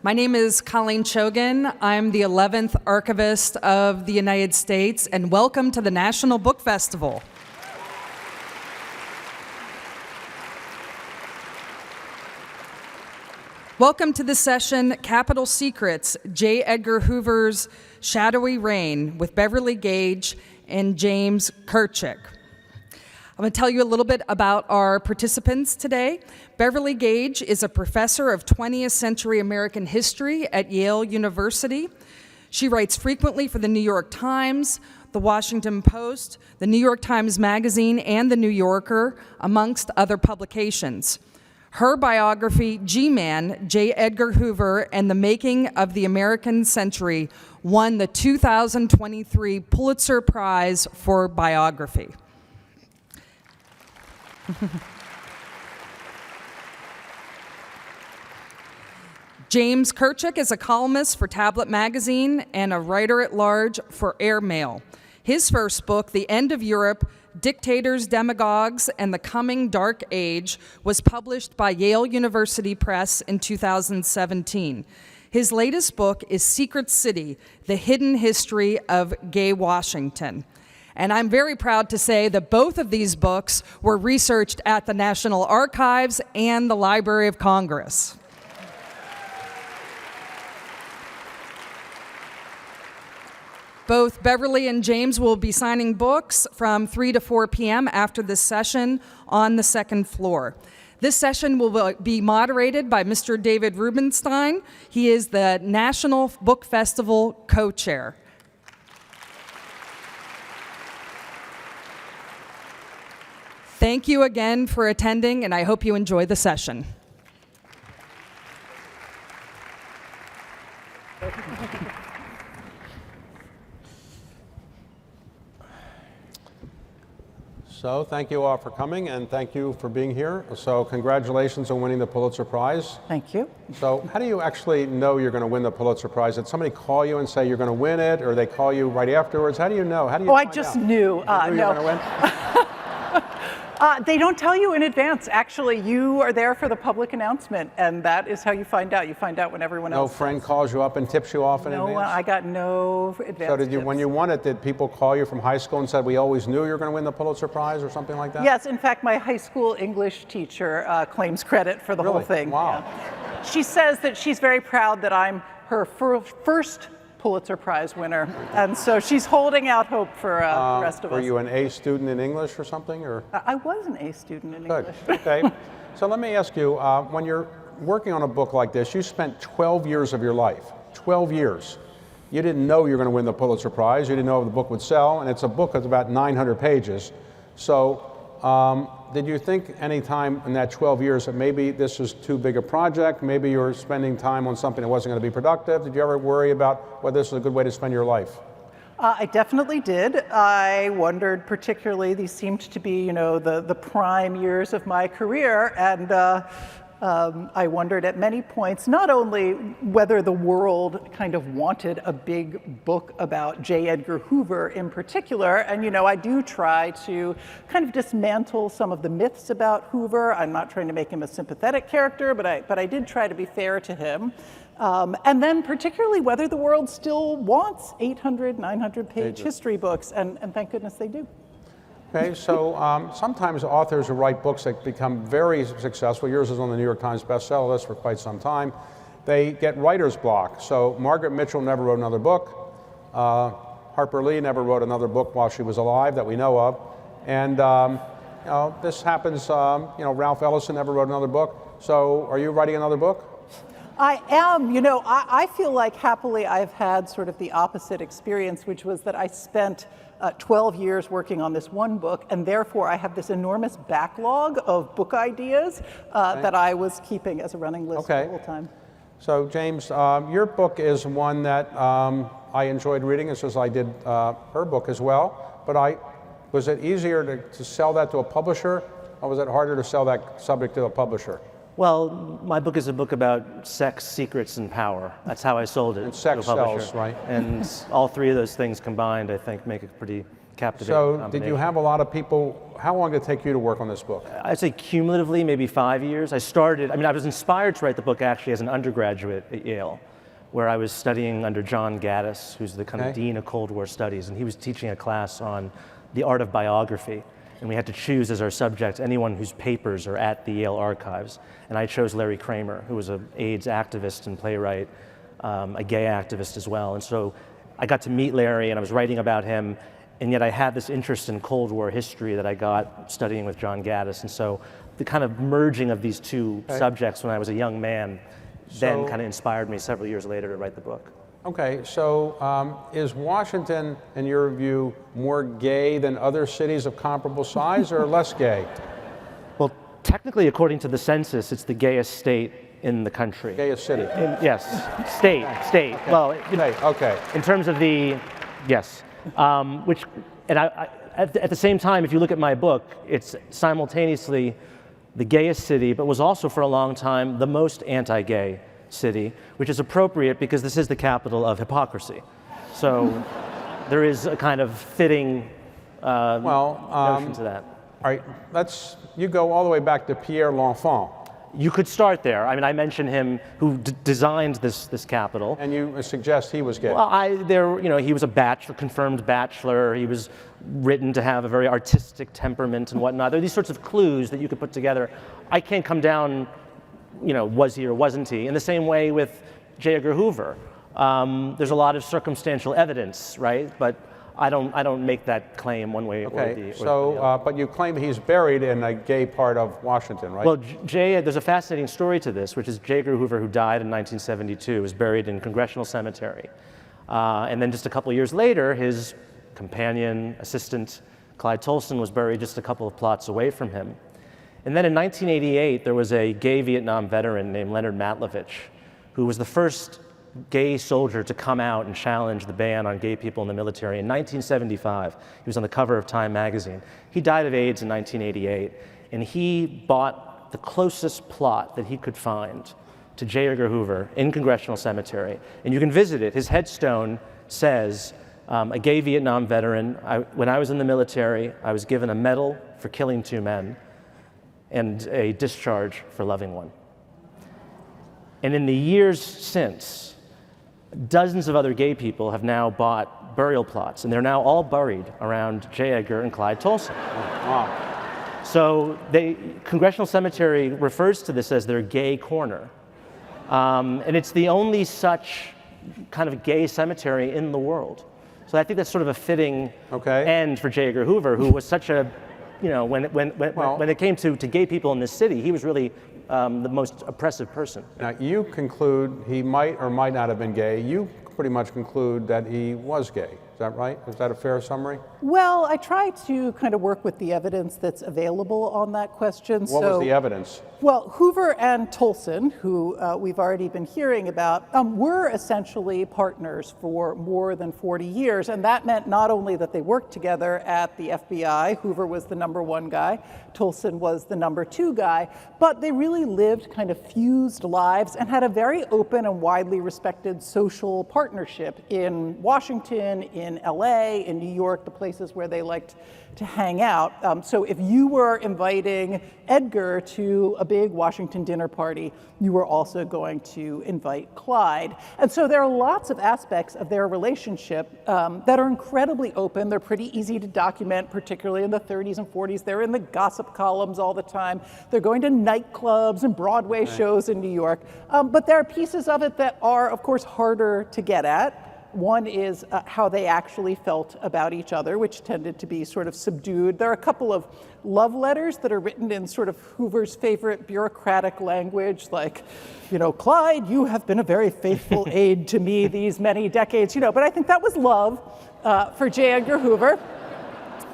My name is Colleen Chogan. I'm the 11th Archivist of the United States, and welcome to the National Book Festival. Welcome to the session, Capital Secrets, J. Edgar Hoover's Shadowy Reign with Beverly Gage and James Kirchick. I'm going to tell you a little bit about our participants today. Beverly Gage is a professor of 20th century American history at Yale University. She writes frequently for the New York Times, the Washington Post, the New York Times Magazine, and the New Yorker, amongst other publications. Her biography, G-Man, J. Edgar Hoover and the Making of the American Century, won the 2023 Pulitzer Prize for Biography. James Kirchick is a columnist for Tablet Magazine and a writer-at-large for Airmail. His first book, The End of Europe, Dictators, Demagogues, and the Coming Dark Age, was published by Yale University Press in 2017. His latest book is Secret City, The Hidden History of Gay Washington. And I'm very proud to say that both of these books were researched at the National Archives and the Library of Congress. Both Beverly and James will be signing books from 3 to 4 p.m. after this session on the second floor. This session will be moderated by Mr. David Rubenstein. He is the National Book Festival co-chair. Thank you again for attending, and I hope you enjoy the session. So thank you all for coming, and thank you for being here. So congratulations on winning the Pulitzer Prize. Thank you. So how do you actually know you're going to win the Pulitzer Prize? Did somebody call you and say you're going to win it, or they call you right afterwards? How do you know? How do you I find just out? knew. You knew No. you were going to win? They don't tell you in advance. Actually, you are there for the public announcement, and that is how you find out. You find out when everyone else No friend calls you up and tips you off in advance? No, I got no advance So did you, tips. when you won it, did people call you from high school and said, we always knew you were going to win the Pulitzer Prize or something like that? Yes, in fact, my high school English teacher claims credit for the whole thing. Wow. Yeah. She says that she's very proud that I'm her first Pulitzer Prize winner, and so she's holding out hope for the rest of us. Were you an A student in English or something? Or? I was an A student in Good. English. Okay. So let me ask you, when you're working on a book like this, you spent 12 years of your life, 12 years. You didn't know you were going to win the Pulitzer Prize. You didn't know if the book would sell, and it's a book that's about 900 pages. So did you think any time in that 12 years that maybe this was too big a project, maybe you were spending time on something that wasn't going to be productive? Did you ever worry about whether this was a good way to spend your life? I definitely did. I wondered particularly, these seemed to be, the prime years of my career, and I wondered at many points not only whether the world kind of wanted a big book about J. Edgar Hoover in particular, and I do try to kind of dismantle some of the myths about Hoover. I'm not trying to make him a sympathetic character, but I did try to be fair to him. And then particularly whether the world still wants 800, 900-page history books, and thank goodness they do. Okay, so sometimes authors who write books that become very successful, yours is on the New York Times bestseller list for quite some time, they get writer's block. So Margaret Mitchell never wrote another book. Harper Lee never wrote another book while she was alive that we know of. And this happens, Ralph Ellison never wrote another book. So are you writing another book? I am. I feel like happily I've had sort of the opposite experience, which was that I spent 12 years working on this one book, and therefore I have this enormous backlog of book ideas that I was keeping as a running list the whole time. So James, your book is one that I enjoyed reading, as I did her book as well, but was it easier to sell that to a publisher, or was it harder to sell that subject to a publisher? Well, my book is a book about sex, secrets, and power. That's how I sold it and sex to a publisher. sells, right? And all three of those things combined, I think, make a pretty captivating So combination. did you have a lot of people, how long did it take you to work on this book? I'd say cumulatively, maybe 5 years. I was inspired to write the book actually as an undergraduate at Yale, where I was studying under John Gaddis, who's the kind of dean of Cold War studies, and he was teaching a class on the art of biography. And we had to choose as our subject anyone whose papers are at the Yale archives. And I chose Larry Kramer, who was an AIDS activist and playwright, a gay activist as well. And so I got to meet Larry, and I was writing about him, and yet I had this interest in Cold War history that I got studying with John Gaddis. And so the kind of merging of these two subjects when I was a young man then kind of inspired me several years later to write the book. Okay, so is Washington, in your view, more gay than other cities of comparable size or less gay? Well, technically, according to the census, it's the gayest state in the country. Gayest city? Yes, state. Okay. Well, Okay. in terms of the, yes. At the same time, if you look at my book, it's simultaneously the gayest city, but was also for a long time the most anti-gay city, which is appropriate because this is the capital of hypocrisy. So there is a kind of fitting notion to that. All right, you go all the way back to Pierre L'Enfant. You could start there. I mean, I mentioned him who designed this capital. And you suggest he was gay. Well, he was a confirmed bachelor. He was written to have a very artistic temperament and whatnot. There are these sorts of clues that you could put together. I can't come down, was he or wasn't he? In the same way with J. Edgar Hoover. There's a lot of circumstantial evidence, right? But I don't make that claim one way or the other. But you claim he's buried in a gay part of Washington, right? Well, there's a fascinating story to this, which is J. Edgar Hoover, who died in 1972, was buried in Congressional Cemetery. And then just a couple of years later, his companion, assistant, Clyde Tolson, was buried just a couple of plots away from him. And then in 1988, there was a gay Vietnam veteran named Leonard Matlovich, who was the first gay soldier to come out and challenge the ban on gay people in the military. In 1975, he was on the cover of Time magazine. He died of AIDS in 1988, and he bought the closest plot that he could find to J. Edgar Hoover in Congressional Cemetery. And you can visit it. His headstone says, a gay Vietnam veteran, when I was in the military, I was given a medal for killing 2 men and a discharge for loving 1. And in the years since, dozens of other gay people have now bought burial plots, and they're now all buried around J. Edgar and Clyde Tolson. Wow. So Congressional Cemetery refers to this as their gay corner. And it's the only such kind of gay cemetery in the world. So I think that's sort of a fitting end for J. Edgar Hoover, who was such a, when it came to gay people in this city, he was really the most oppressive person. Now, you conclude he might or might not have been gay. You pretty much conclude that he was gay. Is that right? Is that a fair summary? Well, I try to kind of work with the evidence that's available on that question. What was the evidence? Well, Hoover and Tolson, who we've already been hearing about, were essentially partners for more than 40 years. And that meant not only that they worked together at the FBI, Hoover was the #1 guy, Tolson was the #2 guy, but they really lived kind of fused lives and had a very open and widely respected social partnership in Washington, in LA, in New York, the places where they liked to hang out. So if you were inviting Edgar to a big Washington dinner party, you were also going to invite Clyde. And so there are lots of aspects of their relationship that are incredibly open. They're pretty easy to document, particularly in the 30s and 40s. They're in the gossip columns all the time. They're going to nightclubs and Broadway shows in New York. But there are pieces of it that are, of course, harder to get at. One is how they actually felt about each other, which tended to be sort of subdued. There are a couple of love letters that are written in sort of Hoover's favorite bureaucratic language, like, Clyde, you have been a very faithful aide to me these many decades, but I think that was love for J. Edgar Hoover.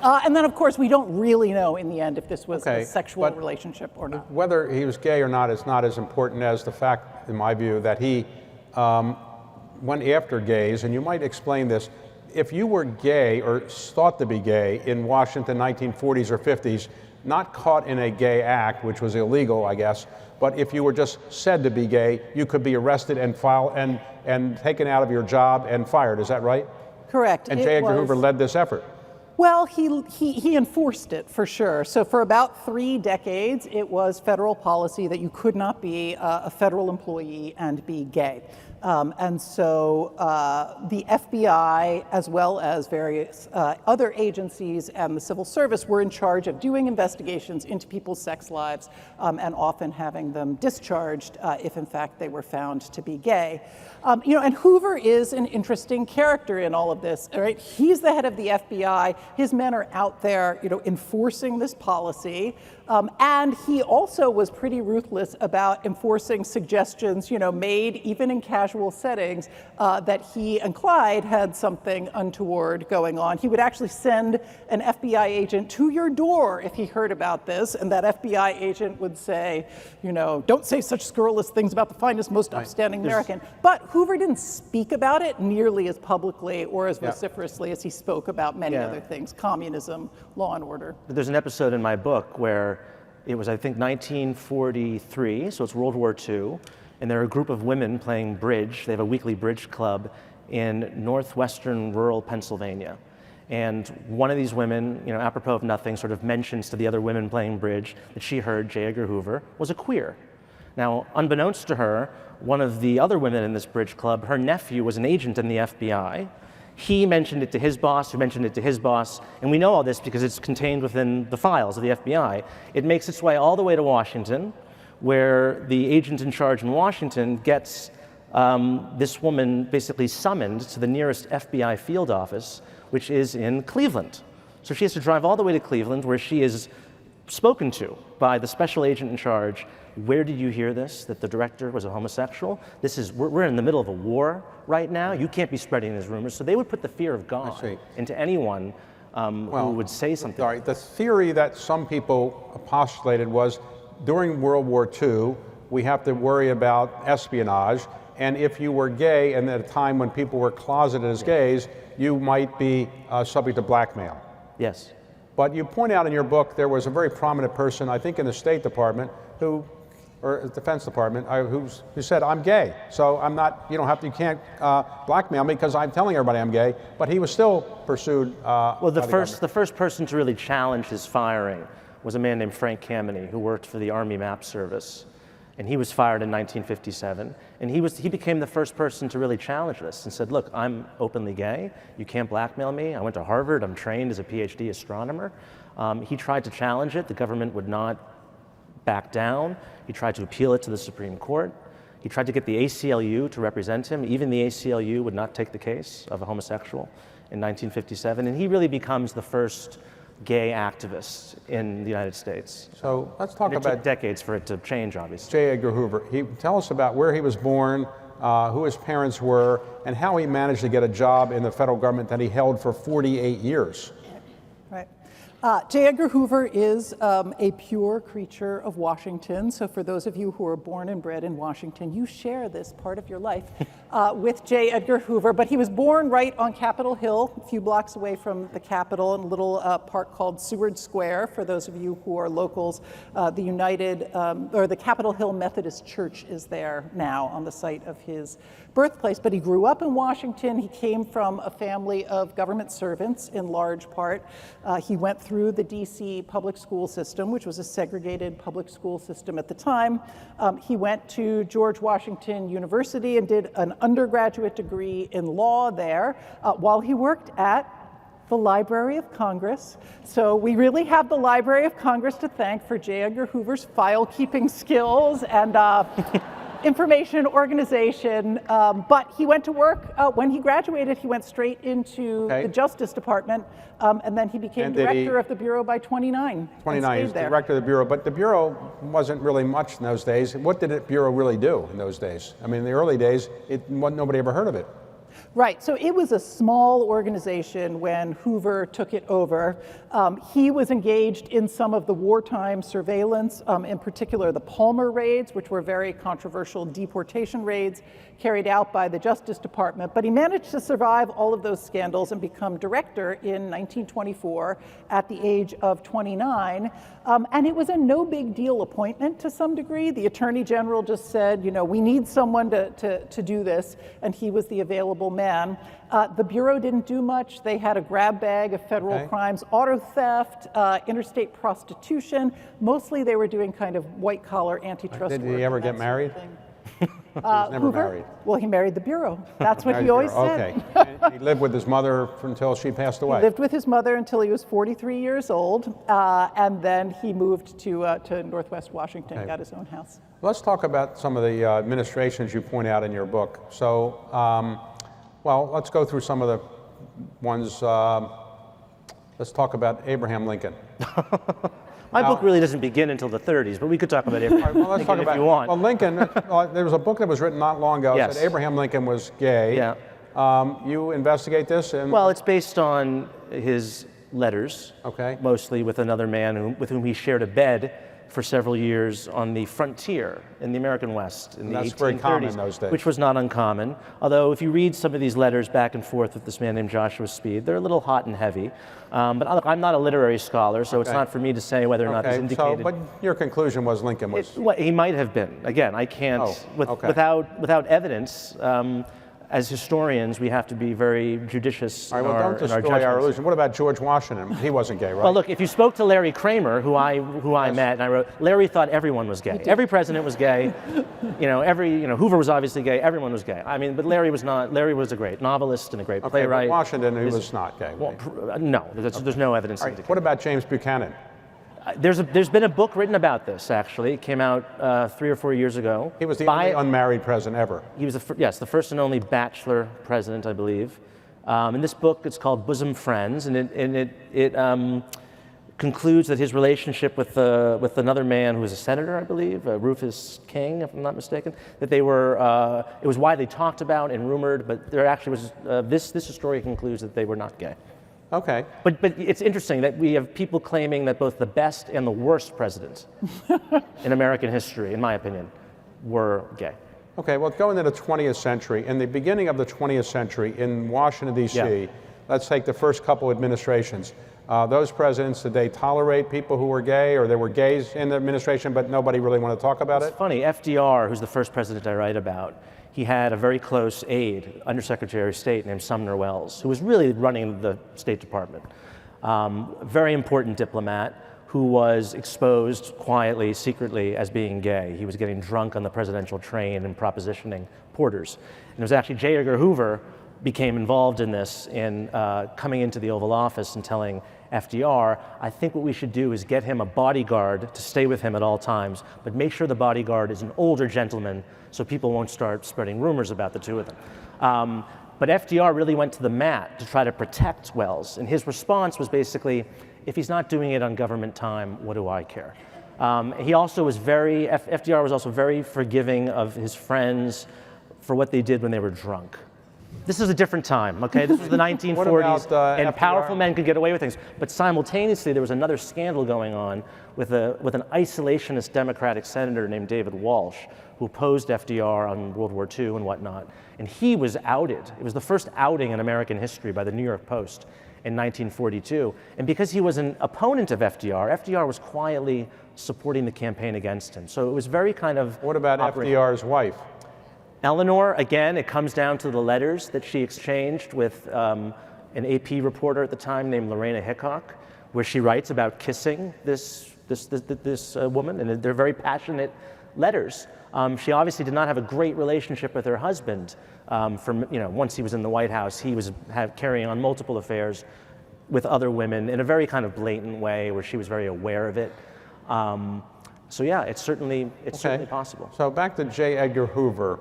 And then, of course, we don't really know in the end if this was a sexual relationship or not. Whether he was gay or not is not as important as the fact, in my view, that he went after gays, and you might explain this. If you were gay or thought to be gay in Washington 1940s or 50s, not caught in a gay act, which was illegal, I guess, but if you were just said to be gay, you could be arrested and taken out of your job and fired. Is that right? Correct. And J. Edgar Hoover led this effort. Well, he enforced it for sure. So for about 3 decades, it was federal policy that you could not be a federal employee and be gay. And so the FBI, as well as various other agencies and the civil service, were in charge of doing investigations into people's sex lives and often having them discharged if in fact they were found to be gay. And Hoover is an interesting character in all of this, right? He's the head of the FBI. His men are out there, enforcing this policy. And he also was pretty ruthless about enforcing suggestions, made even in casual settings that he and Clyde had something untoward going on. He would actually send an FBI agent to your door if he heard about this, and that FBI agent would say, don't say such scurrilous things about the finest, most upstanding American. But Hoover didn't speak about it nearly as publicly or as vociferously as he spoke about many other things, communism, law and order. There's an episode in my book where it was, I think, 1943, so it's World War II, and there are a group of women playing bridge. They have a weekly bridge club in northwestern rural Pennsylvania. And one of these women, apropos of nothing, sort of mentions to the other women playing bridge that she heard J. Edgar Hoover was a queer. Now, unbeknownst to her, one of the other women in this bridge club, her nephew was an agent in the FBI. He mentioned it to his boss, who mentioned it to his boss, and we know all this because it's contained within the files of the FBI. It makes its way all the way to Washington, where the agent in charge in Washington gets this woman basically summoned to the nearest FBI field office, which is in Cleveland. So she has to drive all the way to Cleveland, where she is spoken to by the special agent in charge. Where did you hear this, that the director was a homosexual? We're in the middle of a war right now. You can't be spreading these rumors. So they would put the fear of God into anyone who would say something. Sorry, the theory that some people postulated was during World War II, we have to worry about espionage. And if you were gay, and at a time when people were closeted as gays, you might be subject to blackmail. Yes. But you point out in your book there was a very prominent person, I think in the State Department, or Defense Department, who said, I'm gay, so I'm not, you can't blackmail me because I'm telling everybody I'm gay, but he was still pursued. Well, the first person to really challenge his firing was a man named Frank Kameny, who worked for the Army Map Service. And he was fired in 1957, and he became the first person to really challenge this and said, look, I'm openly gay, you can't blackmail me, I went to Harvard, I'm trained as a PhD astronomer. He tried to challenge it, the government would not back down. He tried to appeal it to the Supreme Court. He tried to get the ACLU to represent him. Even the ACLU would not take the case of a homosexual in 1957, and he really becomes the first gay activist in the United States. So let's talk about... It took decades for it to change, obviously. J. Edgar Hoover. Tell us about where he was born, who his parents were, and how he managed to get a job in the federal government that he held for 48 years. Right. J. Edgar Hoover is a pure creature of Washington. So for those of you who are born and bred in Washington, you share this part of your life with J. Edgar Hoover. But he was born right on Capitol Hill, a few blocks away from the Capitol, in a little park called Seward Square. For those of you who are locals, the Capitol Hill Methodist Church is there now on the site of his birthplace. But he grew up in Washington. He came from a family of government servants in large part. He went through the DC public school system, which was a segregated public school system at the time. He went to George Washington University and did an undergraduate degree in law there while he worked at the Library of Congress. So we really have the Library of Congress to thank for J. Edgar Hoover's file-keeping skills and information organization, but he went to work, when he graduated, he went straight into the Justice Department, and then he became director of the Bureau by 29. 29, he's director of the Bureau, but the Bureau wasn't really much in those days. What did the Bureau really do in those days? I mean, in the early days, nobody ever heard of it. Right, so it was a small organization when Hoover took it over. He was engaged in some of the wartime surveillance, in particular the Palmer raids, which were very controversial deportation raids carried out by the Justice Department, but he managed to survive all of those scandals and become director in 1924 at the age of 29. And it was a no big deal appointment to some degree. The Attorney General just said, you know, we need someone to do this, and he was the available man. The Bureau didn't do much. They had a grab bag of federal crimes, auto theft, interstate prostitution. Mostly they were doing kind of white-collar antitrust work. Did he ever get married? He was never Hoover? married. Well, he married the Bureau. That's what he always said. Okay. And he lived with his mother until she passed away. He lived with his mother until he was 43 years old, and then he moved to Northwest Washington, got his own house. Let's talk about some of the administrations you point out in your book. So, well, let's go through some of the ones. Let's talk about Abraham Lincoln. My book really doesn't begin until the 30s, but we could talk about Abraham Lincoln if you want. Well, Lincoln, there was a book that was written not long ago that said Abraham Lincoln was gay. Yeah. You investigate this? Well, it's based on his letters, okay, mostly with another man with whom he shared a bed for several years on the frontier in the American West in the 1830s. That's very common in those days. Which was not uncommon. Although if you read some of these letters back and forth with this man named Joshua Speed, they're a little hot and heavy. But I'm not a literary scholar, so it's not for me to say whether or not it's indicated. But your conclusion was Lincoln was... Well, he might have been. Again, I can't, without evidence, as historians, we have to be very judicious in our judgments. Don't destroy our illusion. What about George Washington? He wasn't gay, right? Well, look, if you spoke to Larry Kramer, who I met, and I wrote, Larry thought everyone was gay. Every president was gay. Hoover was obviously gay. Everyone was gay. I mean, but Larry was not. Larry was a great novelist and a great playwright. But Washington, he was not gay. Well, no, there's no evidence. Right. What about James Buchanan? There's been a book written about this, actually. It came out 3 or 4 years ago. He was the only unmarried president ever. He was, the first and only bachelor president, I believe. In this book, it's called Bosom Friends, and it concludes that his relationship with another man who was a senator, I believe, Rufus King, if I'm not mistaken, that they were, it was widely talked about and rumored, but there actually was, this historian concludes that they were not gay. Okay. But it's interesting that we have people claiming that both the best and the worst presidents in American history, in my opinion, were gay. Okay, well, going into the 20th century, in the beginning of the 20th century in Washington, D.C., let's take the first couple administrations. Those presidents, did they tolerate people who were gay, or there were gays in the administration, but nobody really wanted to talk about it? It's funny, FDR, who's the first president I write about, he had a very close aide, Undersecretary of State named Sumner Welles, who was really running the State Department. Very important diplomat who was exposed quietly, secretly, as being gay. He was getting drunk on the presidential train and propositioning porters. And it was actually J. Edgar Hoover became involved in this in coming into the Oval Office and telling FDR, I think what we should do is get him a bodyguard to stay with him at all times, but make sure the bodyguard is an older gentleman so people won't start spreading rumors about the two of them. But FDR really went to the mat to try to protect Welles, and his response was basically, if he's not doing it on government time, what do I care? He also was FDR was also very forgiving of his friends for what they did when they were drunk. This is a different time, okay? This was the 1940s, and powerful men could get away with things. But simultaneously, there was another scandal going on with an isolationist Democratic senator named David Walsh, who opposed FDR on World War II and whatnot. And he was outed. It was the first outing in American history by the New York Post in 1942. And because he was an opponent of FDR, FDR was quietly supporting the campaign against him. So it was very kind of... What about FDR's wife? Eleanor, again, it comes down to the letters that she exchanged with an AP reporter at the time named Lorena Hickok, where she writes about kissing this woman, and they're very passionate letters. She obviously did not have a great relationship with her husband. Once he was in the White House, he was carrying on multiple affairs with other women in a very kind of blatant way, where she was very aware of it. So yeah, it's certainly possible. So back to J. Edgar Hoover.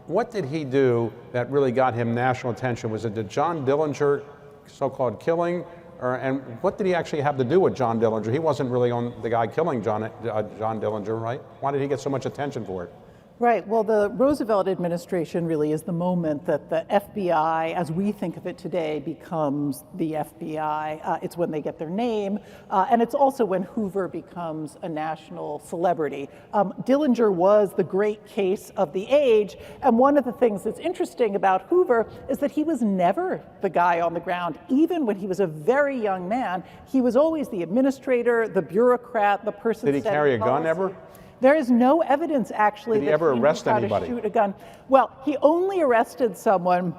What did he do that really got him national attention? Was it the John Dillinger so-called killing? And what did he actually have to do with John Dillinger? He wasn't really on the guy killing John Dillinger, right? Why did he get so much attention for it? Right. Well, the Roosevelt administration really is the moment that the FBI, as we think of it today, becomes the FBI. It's when they get their name, and it's also when Hoover becomes a national celebrity. Dillinger was the great case of the age, and one of the things that's interesting about Hoover is that he was never the guy on the ground. Even when he was a very young man, he was always the administrator, the bureaucrat, the person. Did he carry a gun ever? There is no evidence, actually, Did he that ever he arrest knew how anybody? to shoot a gun. Well, he only arrested someone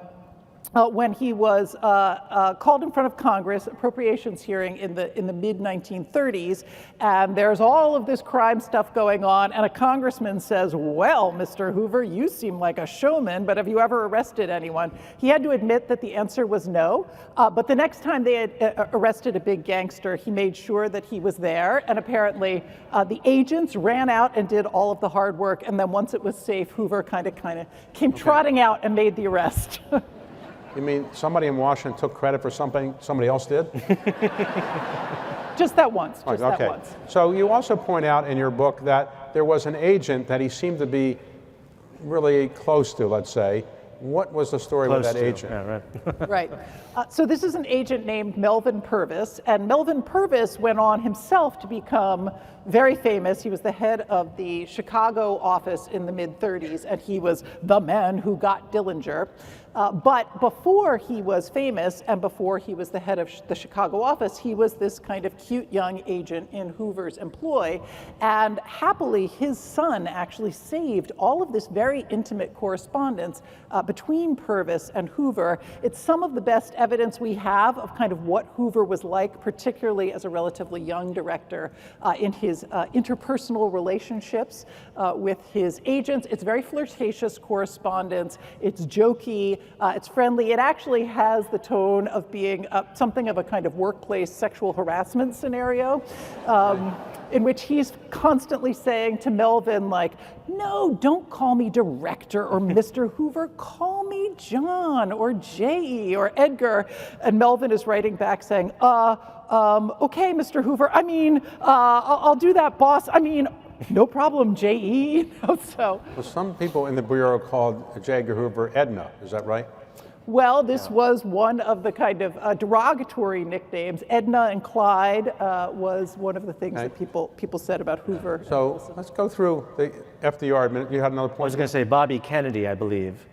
when he was called in front of Congress, appropriations hearing in the mid-1930s, and there's all of this crime stuff going on, and a congressman says, well, Mr. Hoover, you seem like a showman, but have you ever arrested anyone? He had to admit that the answer was no, but the next time they had arrested a big gangster, he made sure that he was there, and apparently the agents ran out and did all of the hard work, and then once it was safe, Hoover kind of came trotting out and made the arrest. You mean somebody in Washington took credit for something somebody else did? Just that once, just okay. that once. So you also point out in your book that there was an agent that he seemed to be really close to, let's say. What was the story with that agent? Yeah, right. Right. So this is an agent named Melvin Purvis, and Melvin Purvis went on himself to become very famous. He was the head of the Chicago office in the mid-30s, and he was the man who got Dillinger. But before he was famous and before he was the head of the Chicago office, he was this kind of cute young agent in Hoover's employ. And happily, his son actually saved all of this very intimate correspondence between Purvis and Hoover. It's some of the best evidence we have of kind of what Hoover was like, particularly as a relatively young director, in his interpersonal relationships with his agents. It's very flirtatious correspondence. It's jokey. It's friendly. It actually has the tone of being something of a kind of workplace sexual harassment scenario, in which he's constantly saying to Melvin, like, no, don't call me director or Mr. Hoover, call me John or J.E. or Edgar. And Melvin is writing back saying, okay, Mr. Hoover, I mean, I'll do that, boss. I mean, no problem, J.E. So. Well, some people in the Bureau called J. Edgar Hoover Edna, is that right? Well, this was one of the kind of derogatory nicknames. Edna and Clyde was one of the things that people said about Hoover. So let's go through the FDR. You had another point? I was going to say Bobby Kennedy, I believe,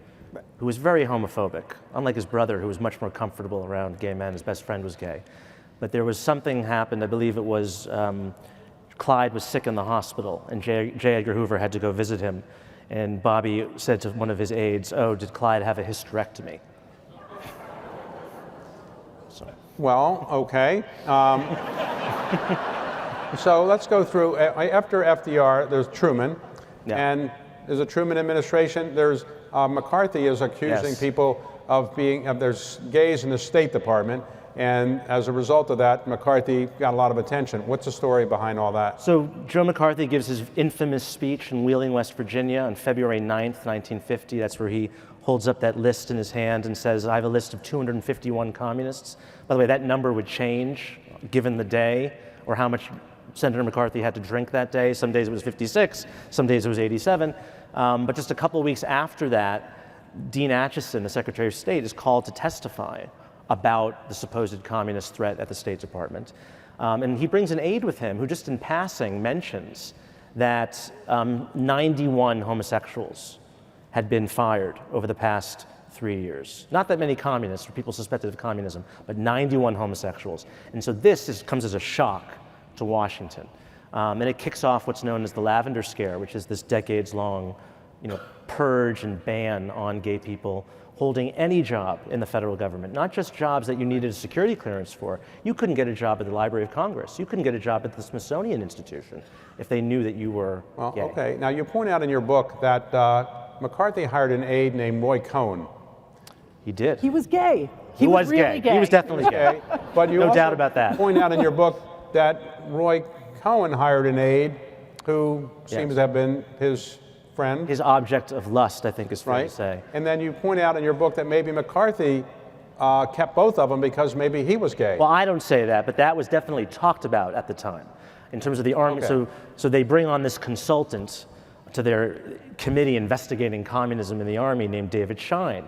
who was very homophobic, unlike his brother, who was much more comfortable around gay men. His best friend was gay. But there was something happened, I believe it was Clyde was sick in the hospital, and J. Edgar Hoover had to go visit him. And Bobby said to one of his aides, oh, did Clyde have a hysterectomy? So. Well, okay. So let's go through. After FDR, there's Truman, and there's a Truman administration. There's McCarthy is accusing people of there's gays in the State Department. And as a result of that, McCarthy got a lot of attention. What's the story behind all that? So Joe McCarthy gives his infamous speech in Wheeling, West Virginia on February 9th, 1950. That's where he holds up that list in his hand and says, I have a list of 251 communists. By the way, that number would change given the day or how much Senator McCarthy had to drink that day. Some days it was 56, some days it was 87. But just a couple of weeks after that, Dean Acheson, the Secretary of State, is called to testify about the supposed communist threat at the State Department. And he brings an aide with him who just in passing mentions that 91 homosexuals had been fired over the past 3 years. Not that many communists or people suspected of communism, but 91 homosexuals. And so this comes as a shock to Washington. And it kicks off what's known as the Lavender Scare, which is this decades-long purge and ban on gay people holding any job in the federal government, not just jobs that you needed a security clearance for. You couldn't get a job at the Library of Congress. You couldn't get a job at the Smithsonian Institution if they knew that you were gay. Okay. Now, you point out in your book that McCarthy hired an aide named Roy Cohn. He did. He was gay. He was really gay. He was definitely gay. But you no also doubt about that. point out in your book that Roy Cohn hired an aide who seems to have been his friend. His object of lust, I think is fair to say. And then you point out in your book that maybe McCarthy kept both of them because maybe he was gay. Well, I don't say that, but that was definitely talked about at the time in terms of the army. Okay. So they bring on this consultant to their committee investigating communism in the Army named David Schein,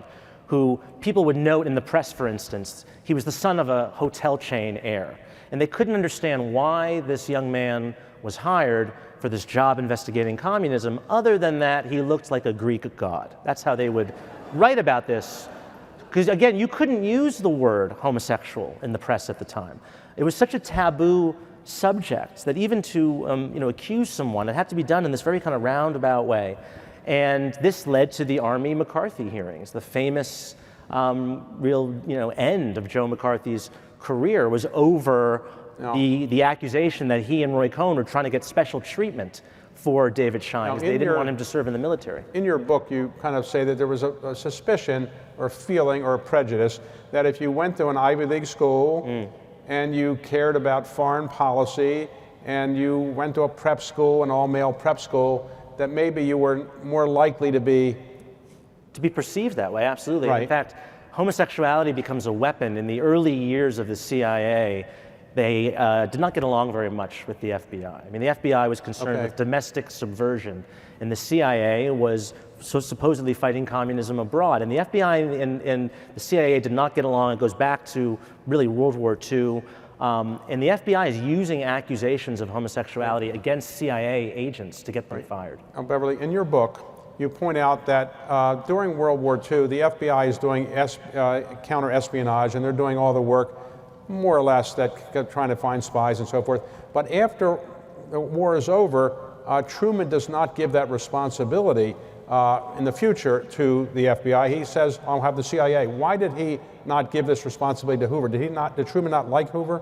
who people would note in the press, for instance, he was the son of a hotel chain heir. And they couldn't understand why this young man was hired for this job investigating communism, other than that he looked like a Greek god. That's how they would write about this. Because again, you couldn't use the word homosexual in the press at the time. It was such a taboo subject that even to accuse someone, it had to be done in this very kind of roundabout way. And this led to the Army McCarthy hearings. The famous real end of Joe McCarthy's career was over the accusation that he and Roy Cohn were trying to get special treatment for David Schein because they didn't want him to serve in the military. In your book, you kind of say that there was a suspicion or feeling or a prejudice that if you went to an Ivy League school and you cared about foreign policy and you went to a prep school, an all-male prep school, that maybe you were more likely to be perceived that way, absolutely. Right. In fact, homosexuality becomes a weapon. In the early years of the CIA, they did not get along very much with the FBI. I mean, the FBI was concerned with domestic subversion, and the CIA was supposedly fighting communism abroad. And the FBI and the CIA did not get along. It goes back to really World War II. And the FBI is using accusations of homosexuality against CIA agents to get them fired. Beverly, in your book, you point out that during World War II, the FBI is doing counter-espionage, and they're doing all the work, more or less, that trying to find spies and so forth. But after the war is over, Truman does not give that responsibility in the future to the FBI. He says, I'll have the CIA. Why did he not give this responsibility to Hoover? Did Truman not like Hoover?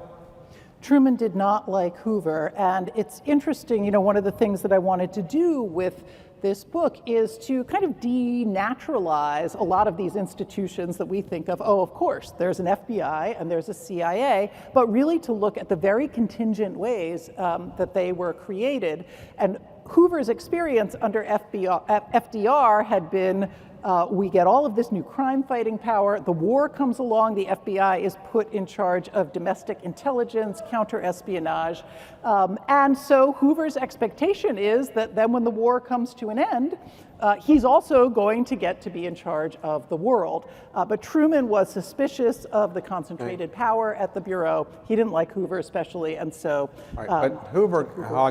Truman did not like Hoover, and it's interesting, one of the things that I wanted to do with this book is to kind of denaturalize a lot of these institutions that we think of, of course, there's an FBI and there's a CIA, but really to look at the very contingent ways that they were created. And Hoover's experience under FDR had been, we get all of this new crime-fighting power, the war comes along, the FBI is put in charge of domestic intelligence, counter-espionage, and so Hoover's expectation is that then when the war comes to an end, he's also going to get to be in charge of the world. But Truman was suspicious of the concentrated power at the Bureau. He didn't like Hoover especially, and so... But Hoover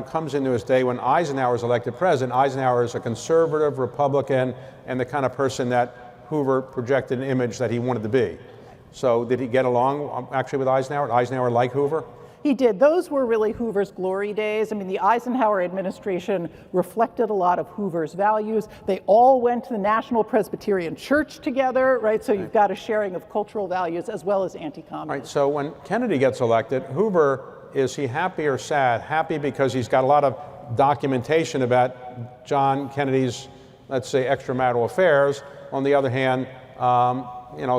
comes into his day when Eisenhower is elected president. Eisenhower is a conservative Republican and the kind of person that Hoover projected an image that he wanted to be. So did he get along actually with Eisenhower? Did Eisenhower like Hoover? He did. Those were really Hoover's glory days. I mean, the Eisenhower administration reflected a lot of Hoover's values. They all went to the National Presbyterian Church together, right? So you've got a sharing of cultural values as well as anti-communism. Right, so when Kennedy gets elected, Hoover, is he happy or sad? Happy because he's got a lot of documentation about John Kennedy's, let's say, extramarital affairs. On the other hand,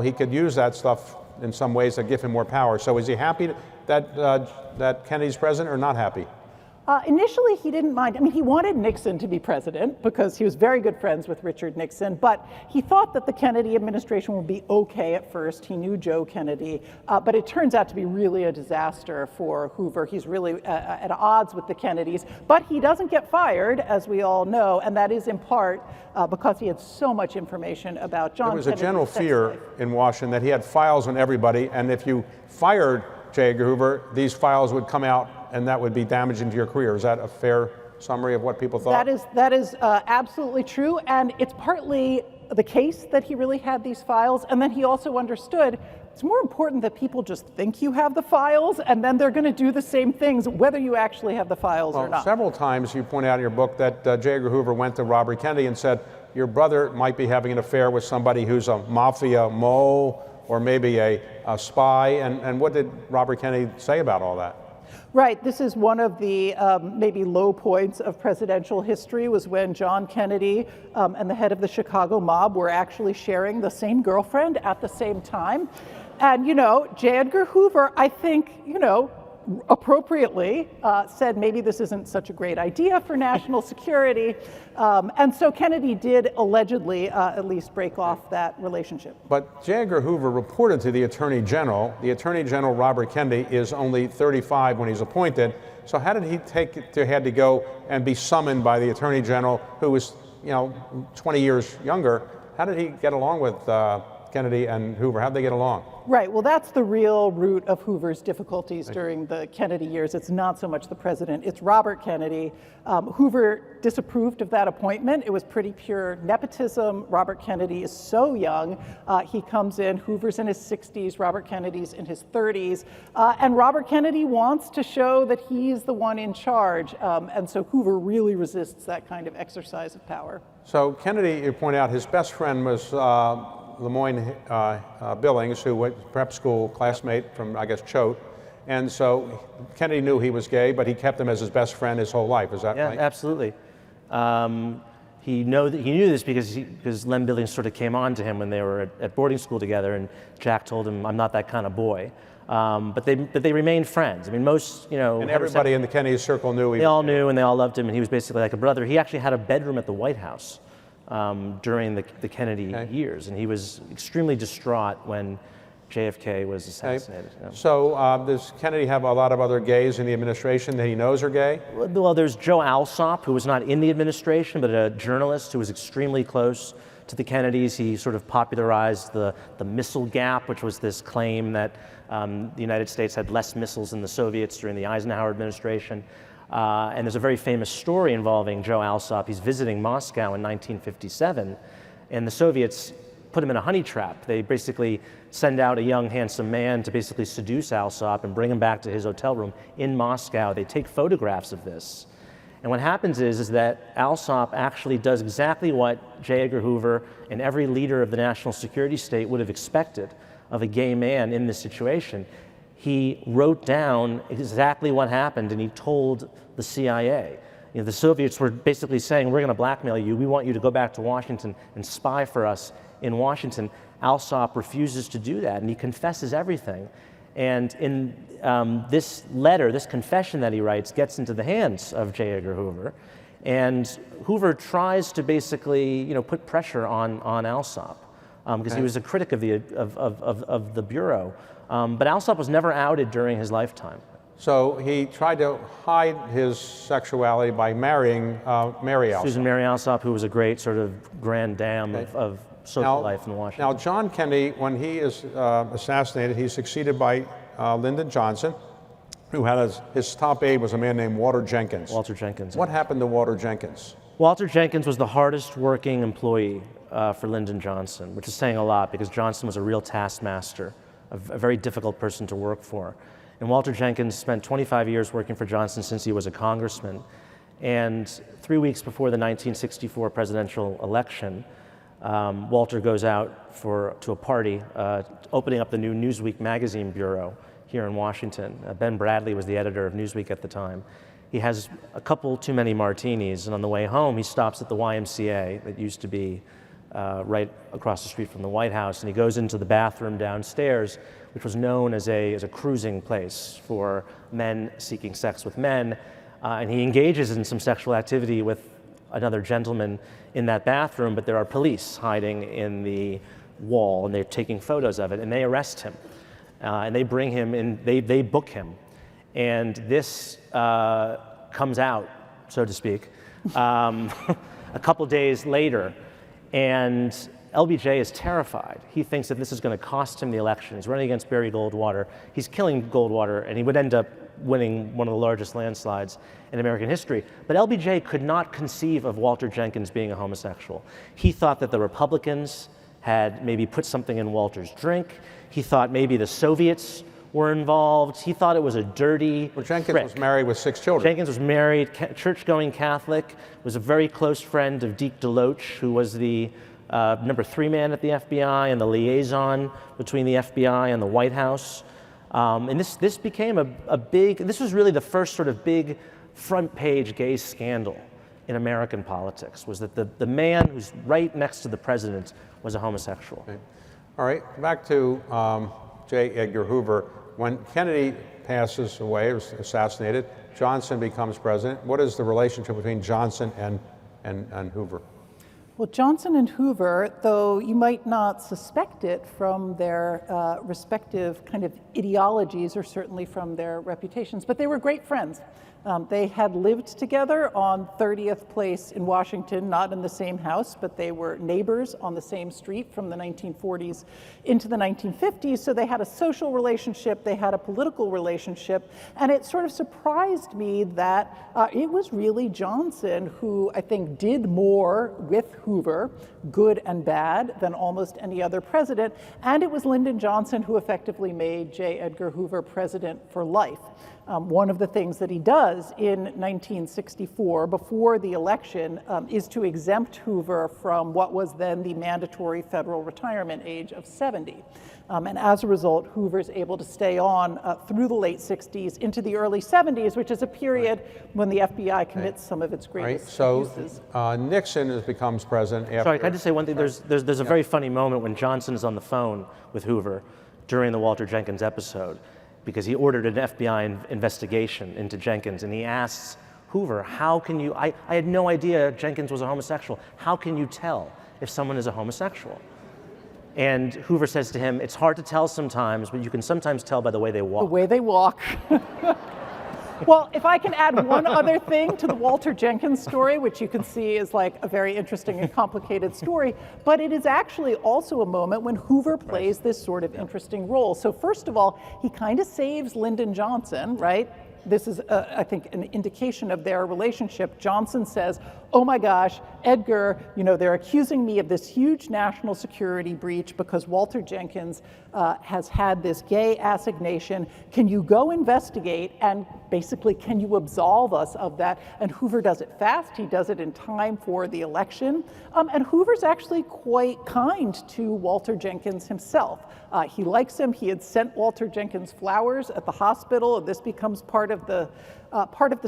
he could use that stuff in some ways that give him more power. So is he happy that Kennedy's president or not happy? Initially, he didn't mind. I mean, he wanted Nixon to be president because he was very good friends with Richard Nixon, but he thought that the Kennedy administration would be okay at first. He knew Joe Kennedy, but it turns out to be really a disaster for Hoover. He's really at odds with the Kennedys, but he doesn't get fired, as we all know, and that is in part because he had so much information about John Kennedy's There was a general fear life in Washington that he had files on everybody, and if you fired J. Edgar Hoover, these files would come out and that would be damaging to your career. Is that a fair summary of what people thought? That is absolutely true, and it's partly the case that he really had these files, and then he also understood it's more important that people just think you have the files, and then they're going to do the same things whether you actually have the files or not. Several times you point out in your book that J. Edgar Hoover went to Robert Kennedy and said, your brother might be having an affair with somebody who's a mafia mole or maybe a spy, and what did Robert Kennedy say about all that? Right, this is one of the maybe low points of presidential history was when John Kennedy and the head of the Chicago mob were actually sharing the same girlfriend at the same time. And, J. Edgar Hoover, I think, appropriately said maybe this isn't such a great idea for national security. And so Kennedy did allegedly at least break off that relationship. But J. Edgar Hoover reported to the Attorney General. The Attorney General, Robert Kennedy, is only 35 when he's appointed. So how did he had to go and be summoned by the Attorney General, who was, 20 years younger? How did he get along with Kennedy and Hoover? How'd they get along? Right, well, that's the real root of Hoover's difficulties during the Kennedy years. It's not so much the president, it's Robert Kennedy. Hoover disapproved of that appointment. It was pretty pure nepotism. Robert Kennedy is so young. He comes in, Hoover's in his 60s, Robert Kennedy's in his 30s, and Robert Kennedy wants to show that he's the one in charge, and so Hoover really resists that kind of exercise of power. So Kennedy, you point out, his best friend was Lemoyne Billings, who was a prep school classmate from, I guess, Choate. And so Kennedy knew he was gay, but he kept him as his best friend his whole life. Is that right? Yeah, absolutely. He knew this because Lem Billings sort of came on to him when they were at boarding school together, and Jack told him, "I'm not that kind of boy." But they remained friends. I mean, most, And everybody in the Kennedy circle knew he was They all gay. knew, and they all loved him, and he was basically like a brother. He actually had a bedroom at the White House during the Kennedy years, and he was extremely distraught when JFK was assassinated. Okay. So does Kennedy have a lot of other gays in the administration that he knows are gay? Well, there's Joe Alsop, who was not in the administration, but a journalist who was extremely close to the Kennedys. He sort of popularized the missile gap, which was this claim that the United States had less missiles than the Soviets during the Eisenhower administration. And there's a very famous story involving Joe Alsop. He's visiting Moscow in 1957, and the Soviets put him in a honey trap. They basically send out a young, handsome man to basically seduce Alsop and bring him back to his hotel room in Moscow. They take photographs of this. And what happens is that Alsop actually does exactly what J. Edgar Hoover and every leader of the national security state would have expected of a gay man in this situation. He wrote down exactly what happened, and he told the CIA. The Soviets were basically saying, we're going to blackmail you. We want you to go back to Washington and spy for us in Washington. Alsop refuses to do that, and he confesses everything. And in this letter, this confession that he writes, gets into the hands of J. Edgar Hoover. And Hoover tries to basically, put pressure on Alsop because he was a critic of the Bureau. But Alsop was never outed during his lifetime. So he tried to hide his sexuality by marrying Mary Alsop. Susan Mary Alsop, who was a great sort of grand dame of social life in Washington. Now, John Kennedy, when he is assassinated, he's succeeded by Lyndon Johnson, who had his top aide was a man named Walter Jenkins. Walter Jenkins. What happened to Walter Jenkins? Walter Jenkins was the hardest working employee for Lyndon Johnson, which is saying a lot because Johnson was a real taskmaster, a very difficult person to work for. And Walter Jenkins spent 25 years working for Johnson since he was a congressman. And 3 weeks before the 1964 presidential election, Walter goes out to a party, opening up the new Newsweek magazine bureau here in Washington. Ben Bradley was the editor of Newsweek at the time. He has a couple too many martinis, and on the way home, he stops at the YMCA that used to be right across the street from the White House, and he goes into the bathroom downstairs, which was known as a cruising place for men seeking sex with men, and he engages in some sexual activity with another gentleman in that bathroom, but there are police hiding in the wall, and they're taking photos of it, and they arrest him, and they bring him in, they book him, and this comes out, so to speak, a couple days later, and LBJ is terrified. He thinks that this is going to cost him the election. He's running against Barry Goldwater. He's killing Goldwater, and he would end up winning one of the largest landslides in American history. But LBJ could not conceive of Walter Jenkins being a homosexual. He thought that the Republicans had maybe put something in Walter's drink. He thought maybe the Soviets were involved. He thought it was a dirty Jenkins trick. was married with 6 children. Jenkins was married, church-going Catholic, was a very close friend of Deke DeLoach, who was the number 3 man at the FBI and the liaison between the FBI and the White House. And this became this was really the first sort of big front-page gay scandal in American politics, was that the man who's right next to the president was a homosexual. Okay. All right, back to J. Edgar Hoover. When Kennedy passes away, or is assassinated. Johnson becomes president. What is the relationship between Johnson and Hoover? Well, Johnson and Hoover, though you might not suspect it from their respective kind of ideologies, or certainly from their reputations, but they were great friends. They had lived together on 30th Place in Washington, not in the same house, but they were neighbors on the same street from the 1940s into the 1950s. So they had a social relationship, they had a political relationship, and it sort of surprised me that it was really Johnson who I think did more with Hoover, good and bad, than almost any other president. And it was Lyndon Johnson who effectively made J. Edgar Hoover president for life. One of the things that he does in 1964, before the election, is to exempt Hoover from what was then the mandatory federal retirement age of 70. And as a result, Hoover's able to stay on through the late 60s into the early 70s, which is a period when the FBI commits some of its greatest abuses. So Nixon becomes president after... Sorry, can I just say one thing? There's a very funny moment when Johnson is on the phone with Hoover during the Walter Jenkins episode, because he ordered an FBI investigation into Jenkins, and he asks Hoover, how can you, I had no idea Jenkins was a homosexual. How can you tell if someone is a homosexual? And Hoover says to him, it's hard to tell sometimes, but you can sometimes tell by the way they walk. The way they walk. Well, if I can add one other thing to the Walter Jenkins story, which you can see is like a very interesting and complicated story, but it is actually also a moment when Hoover plays this sort of interesting role. So first of all, he kind of saves Lyndon Johnson, right? This is, I think, an indication of their relationship. Johnson says, oh my gosh, Edgar, they're accusing me of this huge national security breach because Walter Jenkins has had this gay assignation. Can you go investigate, and basically, can you absolve us of that? And Hoover does it fast. He does it in time for the election. And Hoover's actually quite kind to Walter Jenkins himself. He likes him. He had sent Walter Jenkins flowers at the hospital, and this becomes part of the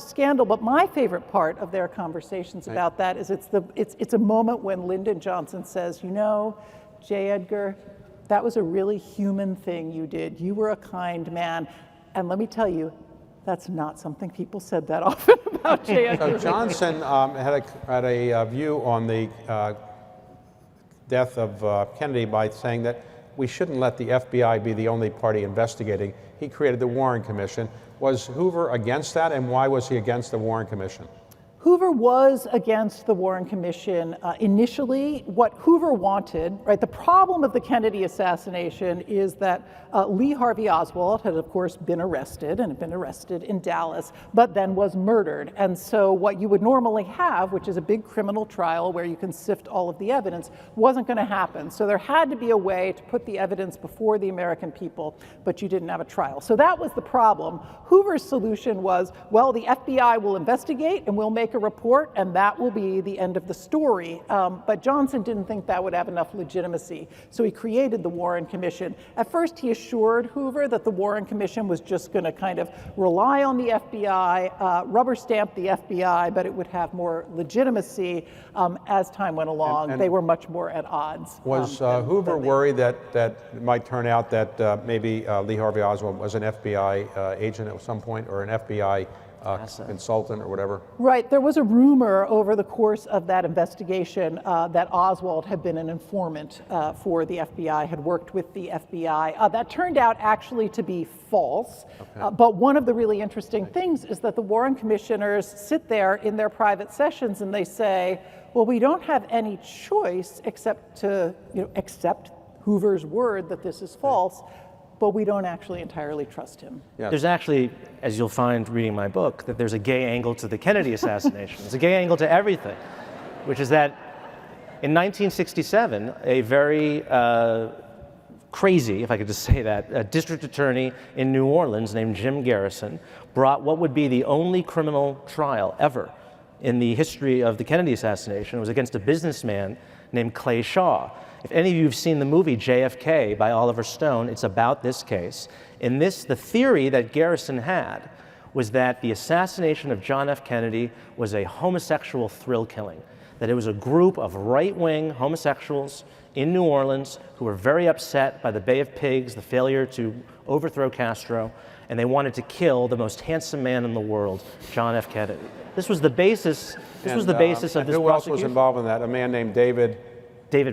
scandal. But my favorite part of their conversations about that is it's a moment when Lyndon Johnson says, J. Edgar, that was a really human thing you did. You were a kind man. And let me tell you, that's not something people said that often about J. Edgar. So Johnson had a view on the death of Kennedy by saying that we shouldn't let the FBI be the only party investigating. He created the Warren Commission. Was Hoover against that, and why was he against the Warren Commission? Hoover was against the Warren Commission initially. What Hoover wanted, right, the problem of the Kennedy assassination is that Lee Harvey Oswald had, of course, been arrested, and had been arrested in Dallas, but then was murdered. And so what you would normally have, which is a big criminal trial where you can sift all of the evidence, wasn't going to happen. So there had to be a way to put the evidence before the American people, but you didn't have a trial. So that was the problem. Hoover's solution was, well, the FBI will investigate and we'll make a report, and that will be the end of the story. But Johnson didn't think that would have enough legitimacy, so he created the Warren Commission. At first, he assured Hoover that the Warren Commission was just going to kind of rely on the FBI, rubber stamp the FBI, but it would have more legitimacy as time went along. And they were much more at odds. Was Hoover worried that it might turn out that maybe Lee Harvey Oswald was an FBI agent at some point, or an FBI consultant or whatever? Right. There was a rumor over the course of that investigation that Oswald had been an informant for the FBI, had worked with the FBI. That turned out actually to be false. Okay. But one of the really interesting things is that the Warren commissioners sit there in their private sessions and they say, well, we don't have any choice except to accept Hoover's word that this is false. But we don't actually entirely trust him. Yes. There's actually, as you'll find reading my book, that there's a gay angle to the Kennedy assassination. There's a gay angle to everything, which is that in 1967, a very crazy, if I could just say that, a district attorney in New Orleans named Jim Garrison brought what would be the only criminal trial ever in the history of the Kennedy assassination. It was against a businessman named Clay Shaw. If any of you have seen the movie JFK by Oliver Stone, it's about this case. In this, the theory that Garrison had was that the assassination of John F. Kennedy was a homosexual thrill killing, that it was a group of right-wing homosexuals in New Orleans who were very upset by the Bay of Pigs, the failure to overthrow Castro, and they wanted to kill the most handsome man in the world, John F. Kennedy. This was the basis. This was the basis of this Who else was prosecution. involved in that? A man named David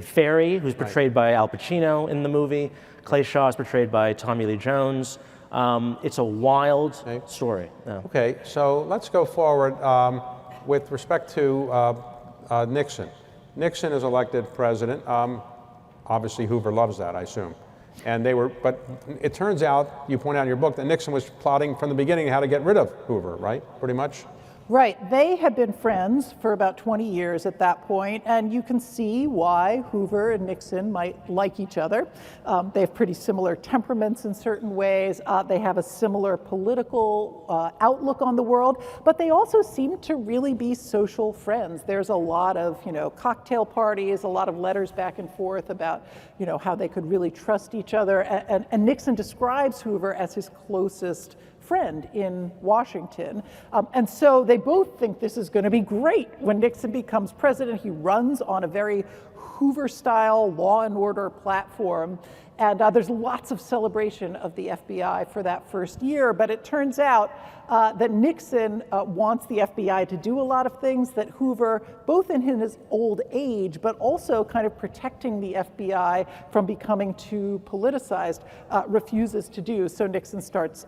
Ferry, who's portrayed by Al Pacino in the movie. Clay Shaw is portrayed by Tommy Lee Jones. It's a wild story. Yeah. Okay, so let's go forward with respect to Nixon. Nixon is elected president. Obviously, Hoover loves that, I assume. And but it turns out, you point out in your book, that Nixon was plotting from the beginning how to get rid of Hoover, right? Pretty much? Right. They had been friends for about 20 years at that point, and you can see why Hoover and Nixon might like each other. They have pretty similar temperaments in certain ways. They have a similar political outlook on the world, but they also seem to really be social friends. There's a lot of, cocktail parties, a lot of letters back and forth about, how they could really trust each other. And Nixon describes Hoover as his closest friend in Washington. And so they both think this is going to be great. When Nixon becomes president, he runs on a very Hoover-style law and order platform. And there's lots of celebration of the FBI for that first year. But it turns out that Nixon wants the FBI to do a lot of things that Hoover, both in his old age, but also kind of protecting the FBI from becoming too politicized, refuses to do. So Nixon starts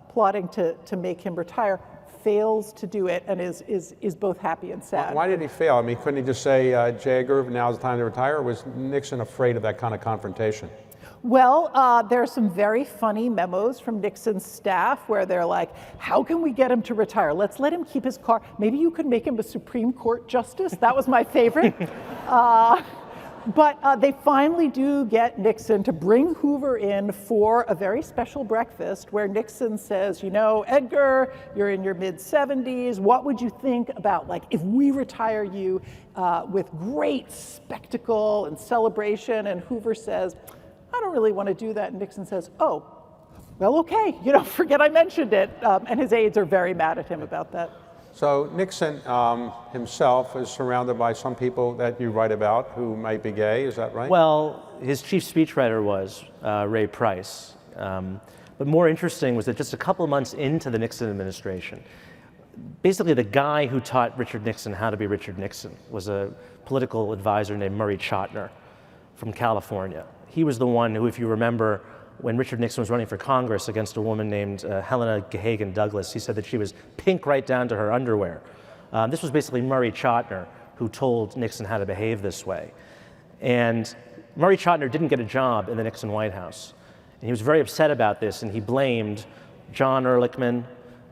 plotting to make him retire, fails to do it, and is both happy and sad. Why did he fail? I mean, couldn't he just say, J. Edgar Hoover, now's the time to retire? Or was Nixon afraid of that kind of confrontation? Well, there are some very funny memos from Nixon's staff where they're like, how can we get him to retire? Let's let him keep his car. Maybe you could make him a Supreme Court justice. That was my favorite. But they finally do get Nixon to bring Hoover in for a very special breakfast where Nixon says, Edgar, you're in your mid-70s. What would you think about, if we retire you with great spectacle and celebration? And Hoover says, I don't really want to do that. And Nixon says, oh, well, okay. Forget I mentioned it. And his aides are very mad at him about that. So Nixon himself is surrounded by some people that you write about who might be gay, is that right? Well, his chief speechwriter was Ray Price. But more interesting was that just a couple of months into the Nixon administration, basically the guy who taught Richard Nixon how to be Richard Nixon was a political advisor named Murray Chotiner from California. He was the one who, if you remember, when Richard Nixon was running for Congress against a woman named Helena Gahagan Douglas, he said that she was pink right down to her underwear. This was basically Murray Chotiner who told Nixon how to behave this way. And Murray Chotiner didn't get a job in the Nixon White House. And he was very upset about this, and he blamed John Ehrlichman,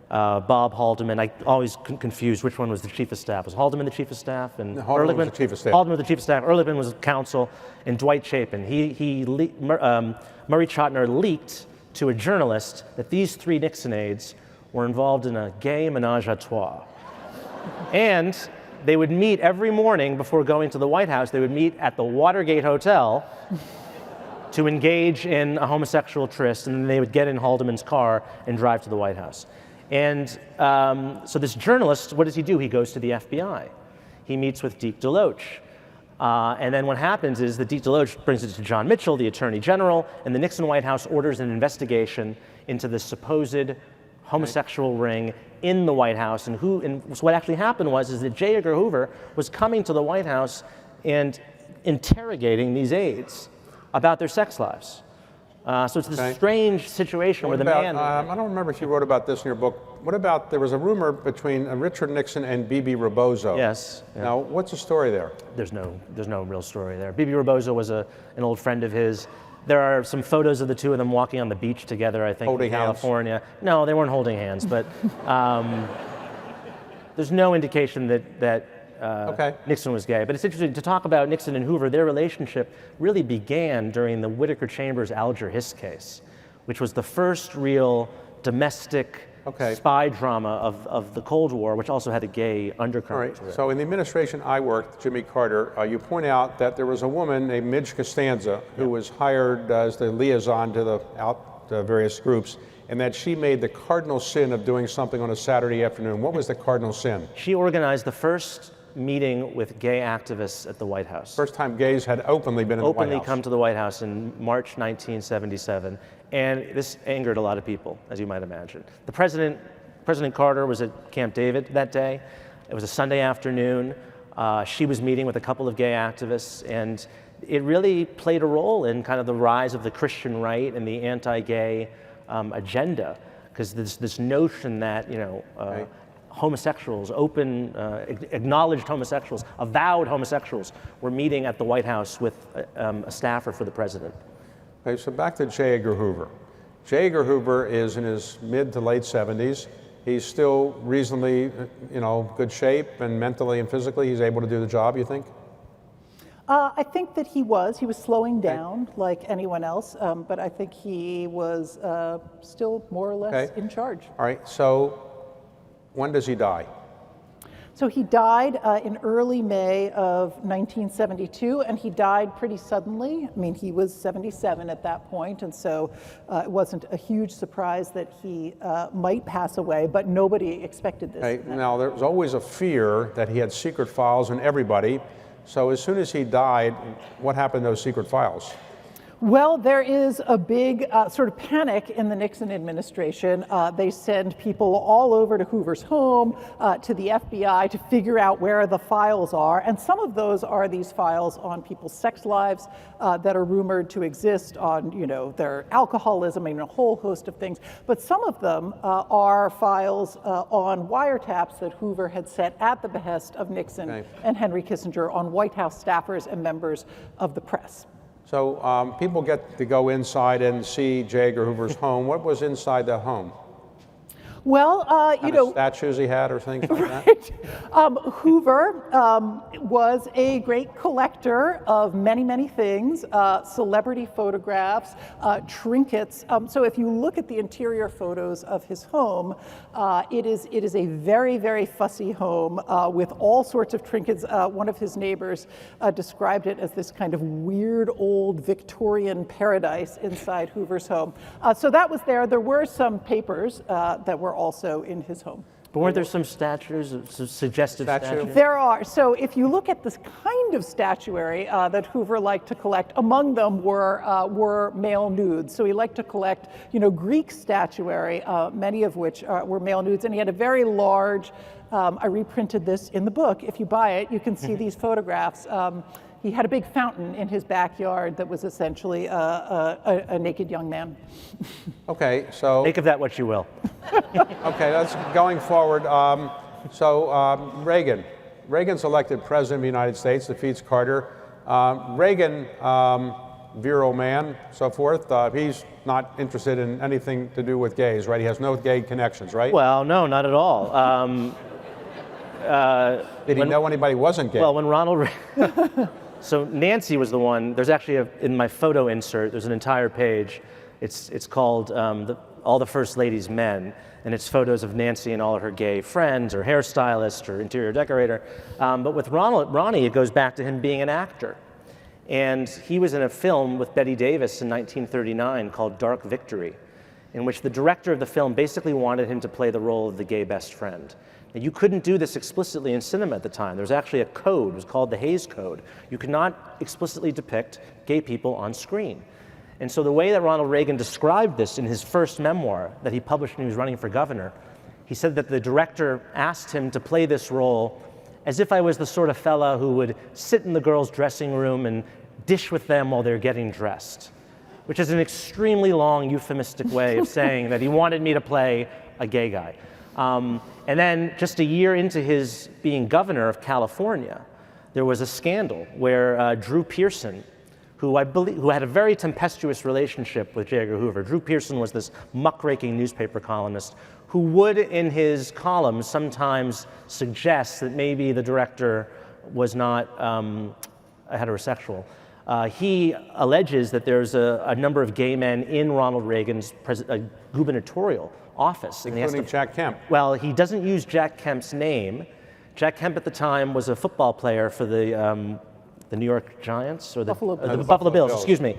Bob Haldeman. I always confused which one was the chief of staff. Was Haldeman the chief of staff? And Haldeman was the chief of staff. Haldeman was the chief of staff. Ehrlichman was counsel, and Dwight Chapin. Murray Chotiner leaked to a journalist that these three Nixon aides were involved in a gay menage a trois. And they would meet every morning before going to the White House. They would meet at the Watergate Hotel to engage in a homosexual tryst, and then they would get in Haldeman's car and drive to the White House. And so this journalist, what does he do? He goes to the FBI. He meets with Deke DeLoach. And then what happens is that Deke DeLoach brings it to John Mitchell, the Attorney General, and the Nixon White House orders an investigation into the supposed homosexual ring in the White House. And so what actually happened is that J. Edgar Hoover was coming to the White House and interrogating these aides about their sex lives. So it's this strange situation where the man... I don't remember if you wrote about this in your book. What about, there was a rumor between Richard Nixon and Bibi Rebozo. Yes. Yeah. Now, what's the story there? There's no real story there. Bibi Rebozo was an old friend of his. There are some photos of the two of them walking on the beach together, I think, holding in California. Hands. No, they weren't holding hands, but there's no indication that Nixon was gay. But it's interesting to talk about Nixon and Hoover. Their relationship really began during the Whittaker Chambers Alger Hiss case, which was the first real domestic spy drama of the Cold War, which also had a gay undercurrent to it. So in the administration I worked, Jimmy Carter, you point out that there was a woman named Midge Costanza who was hired as the liaison to the various groups, and that she made the cardinal sin of doing something on a Saturday afternoon. What was the cardinal sin? She organized the first meeting with gay activists at the White House. First time gays had openly been in the White Openly House. come to the White House in March 1977, and this angered a lot of people, as you might imagine. President Carter was at Camp David that day. It was a Sunday afternoon. She was meeting with a couple of gay activists, and it really played a role in kind of the rise of the Christian right and the anti-gay agenda, because there's this notion that, Right. homosexuals, acknowledged homosexuals, avowed homosexuals, were meeting at the White House with a staffer for the president. Okay, so back to J. Edgar Hoover. J. Edgar Hoover is in his mid to late 70s. He's still reasonably, good shape, and mentally and physically he's able to do the job, you think? I think that he was slowing down like anyone else, but I think he was still more or less in charge. All right, so when does he die? So he died in early May of 1972, and he died pretty suddenly. I mean, he was 77 at that point, and so it wasn't a huge surprise that he might pass away, but nobody expected this. Okay, now, there was always a fear that he had secret files on everybody. So as soon as he died, what happened to those secret files? Well, there is a big sort of panic in the Nixon administration. They send people all over to Hoover's home, to the FBI, to figure out where the files are. And some of those are these files on people's sex lives that are rumored to exist, on their alcoholism, and a whole host of things. But some of them are files on wiretaps that Hoover had set at the behest of Nixon and Henry Kissinger on White House staffers and members of the press. So people get to go inside and see J. Edgar Hoover's home. What was inside that home? Well, statues he had or things like that? Hoover was a great collector of many, many things, celebrity photographs, trinkets. So if you look at the interior photos of his home, it is a very, very fussy home with all sorts of trinkets. One of his neighbors described it as this kind of weird old Victorian paradise inside Hoover's home. So that was there. There were some papers that were also in his home. But weren't there some statues, some suggestive statues? There are. So if you look at this kind of statuary that Hoover liked to collect, among them were male nudes. So he liked to collect, Greek statuary, many of which were male nudes, and he had a very large. I reprinted this in the book. If you buy it, you can see these photographs. He had a big fountain in his backyard that was essentially a naked young man. Okay, so... Make of that what you will. Okay, that's going forward. Reagan's elected president of the United States, defeats Carter. Reagan, virile man, so forth, he's not interested in anything to do with gays, right? He has no gay connections, right? Well, no, not at all. Did he know anybody wasn't gay? Well, when Ronald Reagan... So Nancy was the one. There's actually, in my photo insert, there's an entire page. It's called All the First Lady's Men, and it's photos of Nancy and all of her gay friends, or hairstylist, or interior decorator. But with Ronnie, it goes back to him being an actor. And he was in a film with Bette Davis in 1939 called Dark Victory, in which the director of the film basically wanted him to play the role of the gay best friend. Now, you couldn't do this explicitly in cinema at the time. There was actually a code, it was called the Hays Code. You could not explicitly depict gay people on screen. And so the way that Ronald Reagan described this in his first memoir that he published when he was running for governor, he said that the director asked him to play this role as if I was the sort of fella who would sit in the girls' dressing room and dish with them while they're getting dressed, which is an extremely long euphemistic way of saying that he wanted me to play a gay guy. And then just a year into his being governor of California, there was a scandal where Drew Pearson, who had a very tempestuous relationship with J. Edgar Hoover. Drew Pearson was this muckraking newspaper columnist who would, in his columns, sometimes suggest that maybe the director was not a heterosexual. He alleges that there's a number of gay men in Ronald Reagan's gubernatorial office. Including Jack Kemp. Well, he doesn't use Jack Kemp's name. Jack Kemp at the time was a football player for the New York Giants, or the Buffalo Bills, excuse me,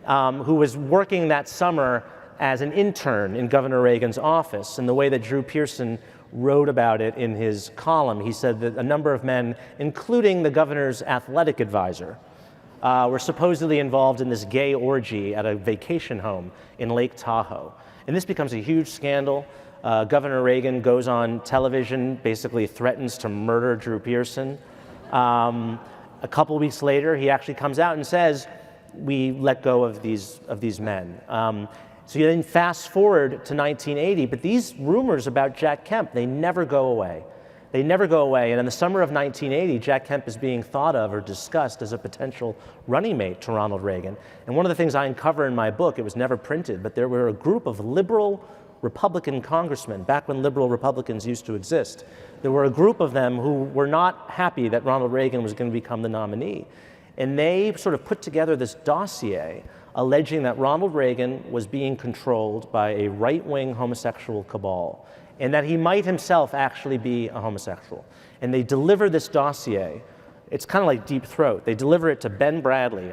who was working that summer as an intern in Governor Reagan's office. And the way that Drew Pearson wrote about it in his column. He said that a number of men, including the governor's athletic advisor, were supposedly involved in this gay orgy at a vacation home in Lake Tahoe. And this becomes a huge scandal. Governor Reagan goes on television, basically threatens to murder Drew Pearson. A couple weeks later, he actually comes out and says, we let go of these men. So you then fast forward to 1980, but these rumors about Jack Kemp, they never go away. They never go away. And in the summer of 1980, Jack Kemp is being thought of or discussed as a potential running mate to Ronald Reagan. And one of the things I uncover in my book, it was never printed, but there were a group of liberal Republican congressmen, back when liberal Republicans used to exist. There were a group of them who were not happy that Ronald Reagan was going to become the nominee. And they sort of put together this dossier alleging that Ronald Reagan was being controlled by a right-wing homosexual cabal, and that he might himself actually be a homosexual. And they deliver this dossier. It's kind of like Deep Throat. They deliver it to Ben Bradley,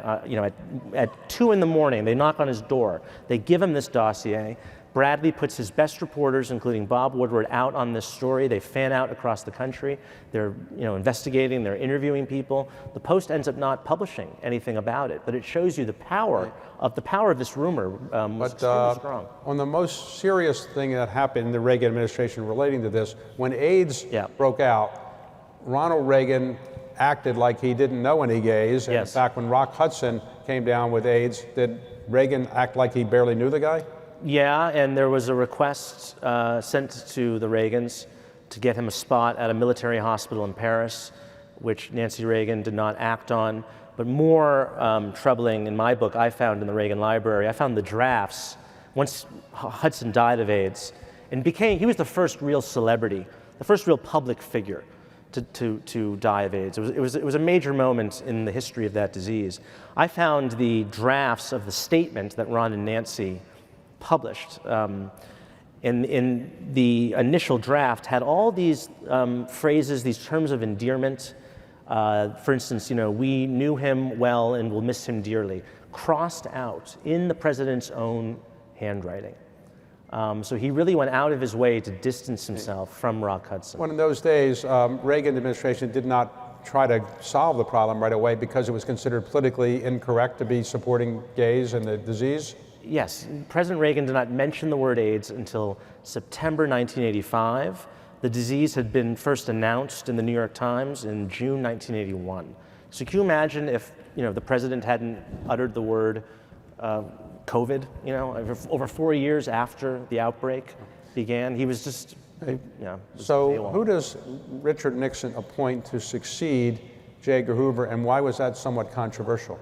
at 2 in the morning. They knock on his door. They give him this dossier. Bradley puts his best reporters, including Bob Woodward, out on this story. They fan out across the country. They're investigating, they're interviewing people. The Post ends up not publishing anything about it, but it shows you the power of this rumor was extremely strong. On the most serious thing that happened in the Reagan administration relating to this, when AIDS broke out, Ronald Reagan acted like he didn't know any gays. And in fact, when Rock Hudson came down with AIDS, did Reagan act like he barely knew the guy? Yeah, and there was a request sent to the Reagans to get him a spot at a military hospital in Paris, which Nancy Reagan did not act on. But more troubling in my book, I found in the Reagan Library, I found the drafts once Hudson died of AIDS, and he was the first real celebrity, the first real public figure to die of AIDS. It was a major moment in the history of that disease. I found the drafts of the statement that Ron and Nancy published. In the initial draft had all these phrases, these terms of endearment. For instance, we knew him well and will miss him dearly, crossed out in the president's own handwriting. So he really went out of his way to distance himself from Rock Hudson. Well, in those days, Reagan administration did not try to solve the problem right away because it was considered politically incorrect to be supporting gays and the disease? Yes, President Reagan did not mention the word AIDS until September 1985. The disease had been first announced in the New York Times in June 1981. So can you imagine if the president hadn't uttered the word COVID, over 4 years after the outbreak began? He was just, So who does Richard Nixon appoint to succeed J. Edgar Hoover, and why was that somewhat controversial?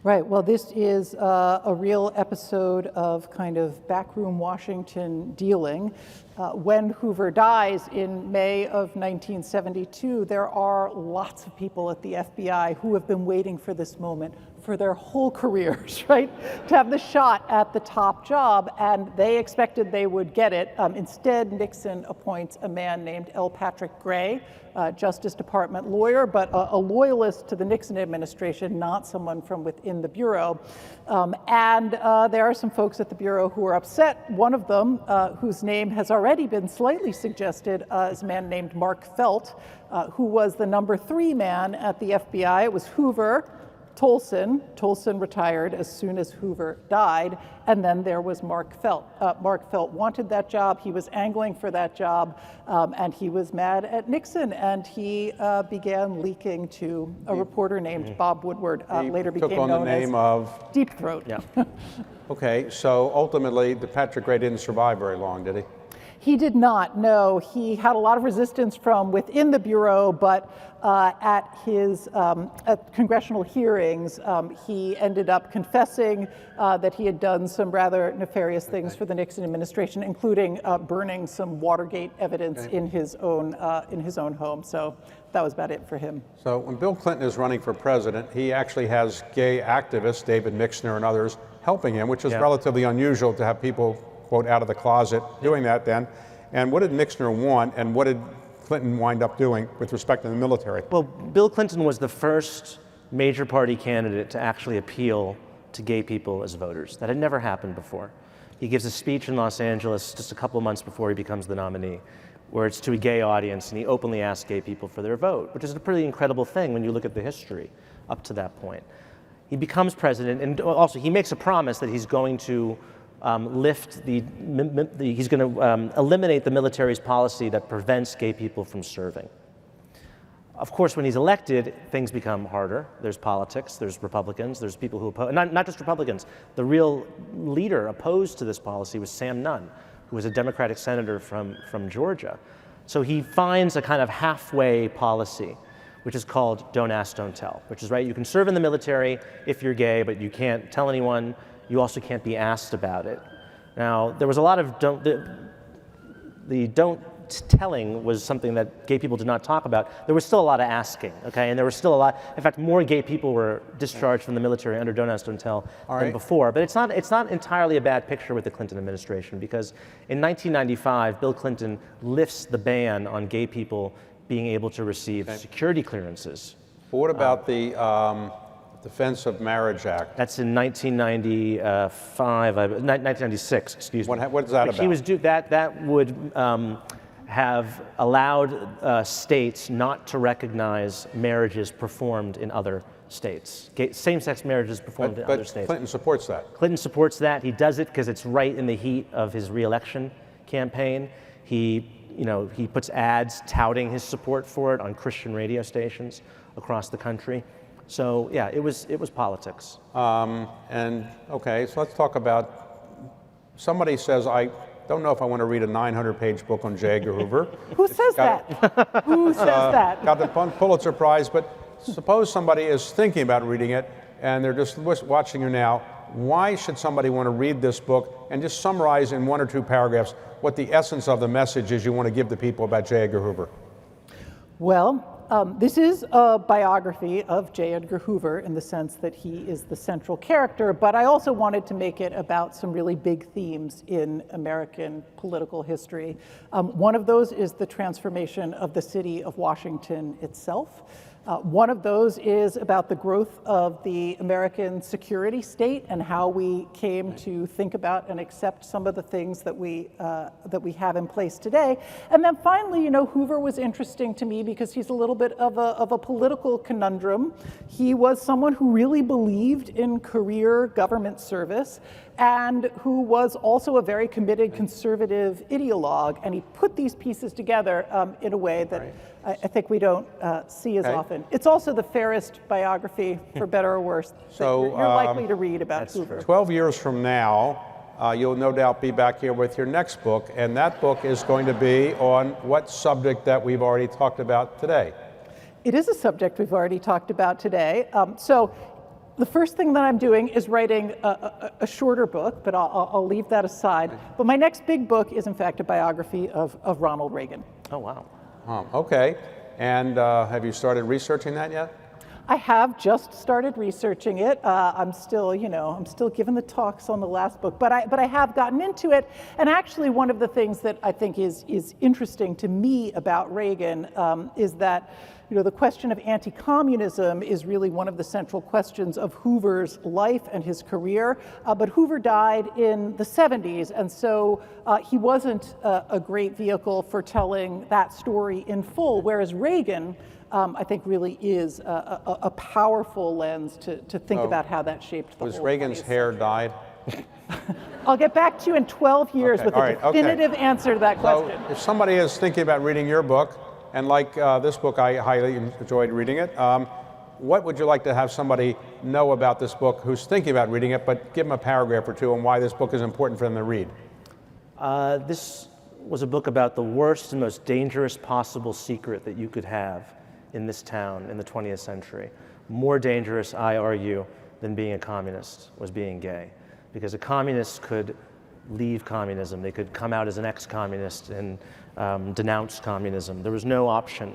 Right, well, this is a real episode of kind of backroom Washington dealing. When Hoover dies in May of 1972, there are lots of people at the FBI who have been waiting for this moment for their whole careers, right? To have the shot at the top job, and they expected they would get it. Instead, Nixon appoints a man named L. Patrick Gray, Justice Department lawyer, but a loyalist to the Nixon administration, not someone from within the Bureau. And there are some folks at the Bureau who are upset. One of them, whose name has already been slightly suggested, is a man named Mark Felt, who was the number 3 man at the FBI. It was Hoover, Tolson retired as soon as Hoover died, and then there was Mark Felt. Mark Felt wanted that job, he was angling for that job, and he was mad at Nixon, and he began leaking to a reporter named Bob Woodward, later became known as... took on the name of... Deep Throat. Yeah. Okay, so ultimately, Patrick Gray didn't survive very long, did he? He did not, no. He had a lot of resistance from within the Bureau, but at his congressional hearings, he ended up confessing that he had done some rather nefarious things for the Nixon administration, including burning some Watergate evidence in his own home. So that was about it for him. So when Bill Clinton is running for president, he actually has gay activists, David Mixner and others, helping him, which is relatively unusual to have people, quote, out of the closet doing that then. And what did Mixner want, and what did Clinton wind up doing with respect to the military? Well, Bill Clinton was the first major party candidate to actually appeal to gay people as voters. That had never happened before. He gives a speech in Los Angeles just a couple of months before he becomes the nominee, where it's to a gay audience, and he openly asked gay people for their vote, which is a pretty incredible thing when you look at the history up to that point. He becomes president, and also he makes a promise that he's going to he's going to eliminate the military's policy that prevents gay people from serving. Of course, when he's elected, things become harder. There's politics, there's Republicans, there's people who oppose, not just Republicans. The real leader opposed to this policy was Sam Nunn, who was a Democratic senator from Georgia. So he finds a kind of halfway policy, which is called don't ask, don't tell, which is, right, you can serve in the military if you're gay, but you can't tell anyone. You also can't be asked about it. Now, there was a lot of the don't telling was something that gay people did not talk about. There was still a lot of asking, okay? And there was still a lot, in fact, more gay people were discharged from the military under don't ask, don't tell than before. But it's not entirely a bad picture with the Clinton administration, because in 1995, Bill Clinton lifts the ban on gay people being able to receive security clearances. But what about the Defense of Marriage Act? That's in 1996, excuse me. What is that about? He was that would have allowed states not to recognize marriages performed in other states. Same-sex marriages performed in other states. But Clinton supports that. Clinton supports that. He does it because it's right in the heat of his re-election campaign. He puts ads touting his support for it on Christian radio stations across the country. So yeah, it was politics. And okay, so let's talk about, somebody says, I don't know if I want to read a 900-page book on J. Edgar Hoover. Who says that? Who says that? Got the Pulitzer Prize, but suppose somebody is thinking about reading it and they're just watching you now. Why should somebody want to read this book, and just summarize in 1 or 2 paragraphs what the essence of the message is you want to give the people about J. Edgar Hoover? Well, this is a biography of J. Edgar Hoover in the sense that he is the central character, but I also wanted to make it about some really big themes in American political history. One of those is the transformation of the city of Washington itself. One of those is about the growth of the American security state and how we came to think about and accept some of the things that we have in place today. And then finally, Hoover was interesting to me because he's a little bit of a political conundrum. He was someone who really believed in career government service and who was also a very committed conservative ideologue. And he put these pieces together in a way that I think we don't see as often. It's also the fairest biography, for better or worse, so, that you're likely to read about Hoover. 12 years from now, you'll no doubt be back here with your next book, and that book is going to be on what subject that we've already talked about today? It is a subject we've already talked about today. So the first thing that I'm doing is writing a shorter book, but I'll leave that aside. But my next big book is, in fact, a biography of Ronald Reagan. Oh, wow. Okay. And have you started researching that yet? I have just started researching it. I'm still giving the talks on the last book, but I have gotten into it. And actually, one of the things that I think is interesting to me about Reagan is that the question of anti-communism is really one of the central questions of Hoover's life and his career. But Hoover died in the 70s, and so he wasn't a great vehicle for telling that story in full, whereas Reagan, I think, really is a powerful lens to think about how that shaped the whole. Was Reagan's hair dyed? I'll get back to you in 12 years with a definitive answer to that question. So if somebody is thinking about reading your book, and like this book, I highly enjoyed reading it, what would you like to have somebody know about this book who's thinking about reading it, but give them a paragraph or two on why this book is important for them to read? This was a book about the worst and most dangerous possible secret that you could have in this town in the 20th century. More dangerous, I argue, than being a communist was being gay. Because a communist could leave communism. They could come out as an ex-communist and denounce communism. There was no option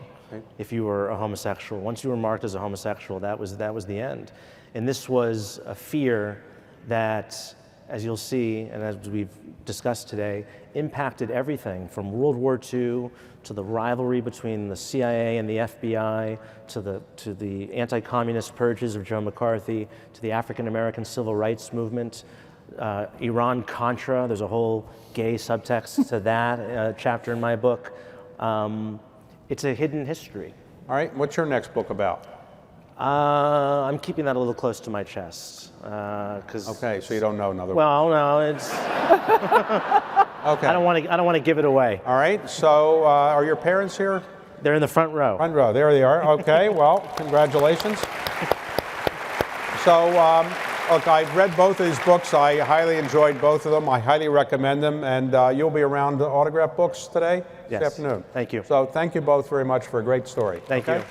if you were a homosexual. Once you were marked as a homosexual, that was the end. And this was a fear that, as you'll see, and as we've discussed today, impacted everything from World War II to the rivalry between the CIA and the FBI, to the anti-communist purges of Joe McCarthy, to the African-American civil rights movement, Iran-Contra, there's a whole gay subtext to that chapter in my book, It's a hidden history. All right, what's your next book about? I'm keeping that a little close to my chest. Okay, so you don't know another one. Well, no, it's. Okay. I don't want to give it away. All right, so are your parents here? They're in the front row. Front row, there they are. Okay, well, congratulations. So, look, I've read both of these books. I highly enjoyed both of them. I highly recommend them. And you'll be around to autograph books today? Yes. This afternoon? Thank you. So thank you both very much for a great story. Thank okay? you.